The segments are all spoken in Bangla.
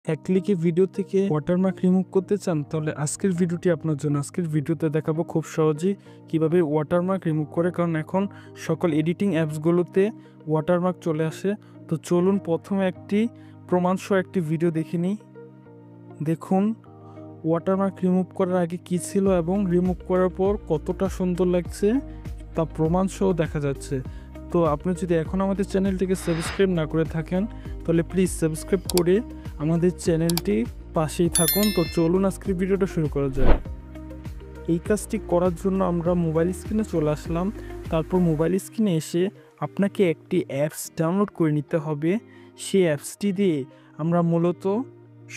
এক ক্লিকে ভিডিও থেকে ওয়াটারমার্ক রিমুভ করতে চান, তাহলে আজকের ভিডিওটি আপনার জন্য। আজকের ভিডিওতে দেখাবো খুব সহজেই কিভাবে ওয়াটারমার্ক রিমুভ করে, কারণ এখন সকল এডিটিং অ্যাপসগুলোতে ওয়াটারমার্ক চলে আসে। তো চলুন প্রথমে একটি প্রমাণসহ একটি ভিডিও দেখে নিই। দেখুন ওয়াটারমার্ক রিমুভ করার আগে কী ছিল এবং রিমুভ করার পর কতটা সুন্দর লাগছে তা প্রমাণসহ দেখা যাচ্ছে। তো আপনি যদি এখন আমাদের চ্যানেলটিকে সাবস্ক্রাইব না করে থাকেন, তাহলে প্লিজ সাবস্ক্রাইব করে আমাদের চ্যানেলটি পাশেই থাকুন। তো চলুন আজকের ভিডিওটা শুরু করা যায়। এই কাজটি করার জন্য আমরা মোবাইল স্ক্রিনে চলে আসলাম। তারপর মোবাইল স্ক্রিনে এসে আপনাকে একটি অ্যাপস ডাউনলোড করে নিতে হবে। সেই অ্যাপসটি দিয়ে আমরা মূলত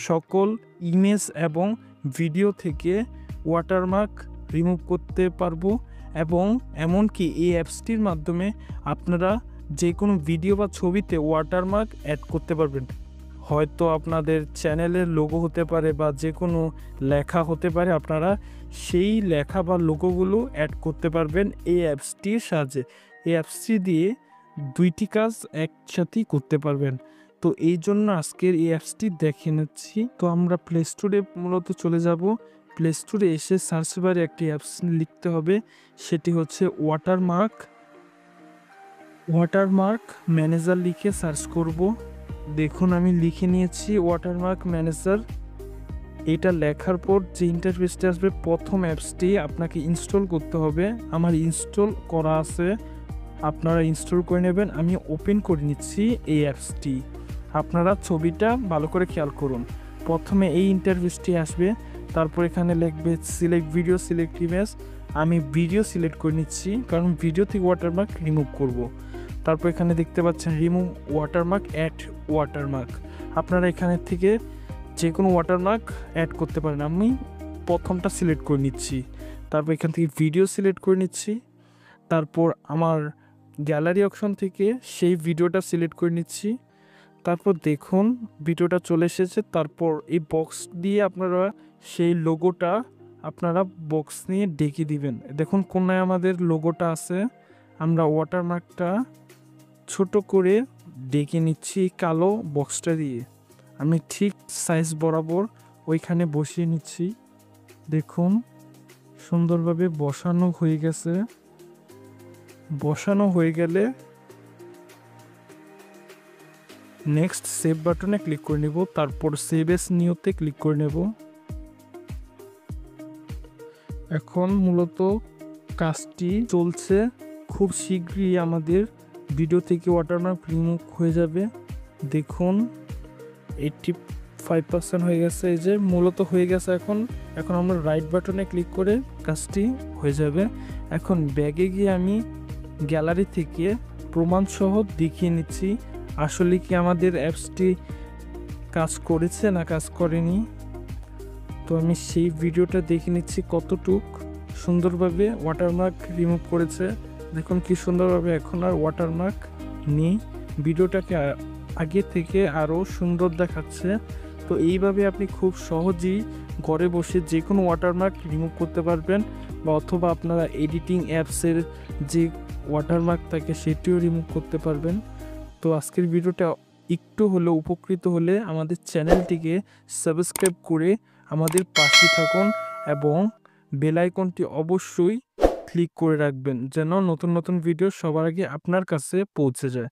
সকল ইমেজ এবং ভিডিও থেকে ওয়াটারমার্ক রিমুভ করতে পারবো, এবং এমনকি এই অ্যাপসটির মাধ্যমে আপনারা যে কোনো ভিডিও বা ছবিতে ওয়াটারমার্ক অ্যাড করতে পারবেন। হয়তো আপনাদের চ্যানেলের লোগো হতে পারে বা যে কোনো লেখা হতে পারে, আপনারা সেই লেখা বা লোগোগুলো অ্যাড করতে পারবেন এই অ্যাপসটির সাহায্যে। এই অ্যাপসটি দিয়ে দুইটি কাজ একসাথেই করতে পারবেন। তো এই জন্য আজকের এই অ্যাপসটি দেখে নিচ্ছি। তো আমরা প্লে স্টোরে মূলত চলে যাব। প্লে স্টোরে এসে সার্চ বারে একটি অ্যাপস লিখতে হবে, সেটি হচ্ছে ওয়াটারমার্ক ম্যানেজার লিখে সার্চ করব। দেখুন আমি লিখে নিয়েছি ওয়াটারমার্ক ম্যানেজার। এটা লেখার পর যে ইন্টারফেসটি আসবে, প্রথম অ্যাপসটি আপনাকে ইনস্টল করতে হবে। আমার ইনস্টল করা আছে, আপনারা ইনস্টল করে নেবেন। আমি ওপেন করে নিচ্ছি এই অ্যাপসটি। আপনারা ছবিটা ভালো করে খেয়াল করুন। প্রথমে এই ইন্টারফেসটি আসবে, তারপর এখানে লিখবে সিলেক্ট ভিডিও, সিলেক্ট ইমেজ। আমি ভিডিও সিলেক্ট করে নিচ্ছি, কারণ ভিডিও থেকে ওয়াটারমার্ক রিমুভ করব। তারপর এখানে দেখতে পাচ্ছেন রিমুভ ওয়াটারমার্ক, অ্যাড ওয়াটারমার্ক। আপনারা এখানে থেকে যে কোনো ওয়াটারমার্ক অ্যাড করতে পারেন। আমি প্রথমটা সিলেক্ট করে নিচ্ছি, তারপর এখান থেকে ভিডিও সিলেক্ট করে নিচ্ছি। তারপর আমার গ্যালারি অপশন থেকে সেই ভিডিওটা সিলেক্ট করে নিচ্ছি। তারপর দেখুন ভিডিওটা চলে এসেছে। তারপর এই বক্স দিয়ে আপনারা সেই লোগোটা আপনারা বক্স নিয়ে ডেকে দিবেন। দেখুন কোনায় আমাদের লোগোটা আছে। আমরা ওয়াটারমার্কটা ছোট করে ডেকে নিচ্ছি কালো বক্সটা দিয়ে। আমি ঠিক সাইজ বরাবর ওইখানে বসিয়ে নিচ্ছি। দেখুন সুন্দরভাবে বসানো হয়ে গেছে। বসানো হয়ে গেলে নেক্সট সেভ বাটনে ক্লিক করে নেব, তারপর সেভ এস নিউতে ক্লিক করে নেব। এখন মূলত কাজটি চলছে, খুব শীঘ্রই আমাদের ভিডিও থেকে ওয়াটারমার্ক রিমুভ হয়ে যাবে। দেখুন 85% হয়ে গেছে। এই যে মূলত হয়ে গেছে। এখন আমরা রাইট বাটনে ক্লিক করে কাজটি হয়ে যাবে। এখন ব্যাগে গিয়ে আমি গ্যালারি থেকে প্রমাণসহ দেখিয়ে নিচ্ছি আসলে কি আমাদের অ্যাপসটি কাজ করেছে না কাজ করেনি। তো আমি সেই ভিডিওটা দেখে নিচ্ছি কতটুক সুন্দরভাবে ওয়াটারমার্ক রিমুভ করেছে। দেখুন কি সুন্দরভাবে এখন আর ওয়াটারমার্ক নেই। ভিডিওটাকে আগে থেকে আরও সুন্দর দেখাচ্ছে। তো এইভাবে আপনি খুব সহজেই ঘরে বসে যে কোনো ওয়াটারমার্ক রিমুভ করতে পারবেন, বা অথবা আপনারা এডিটিং অ্যাপসের যে ওয়াটারমার্ক থাকে সেটিও রিমুভ করতে পারবেন। তো আজকের ভিডিওটা একটু হলেও উপকৃত হলে আমাদের চ্যানেলটিকে সাবস্ক্রাইব করে আমাদের পাশে থাকুন, এবং বেল আইকনটি অবশ্যই ক্লিক করে রাখবেন, যেন নতুন নতুন ভিডিও সবার আগে আপনার কাছে পৌঁছে যায়।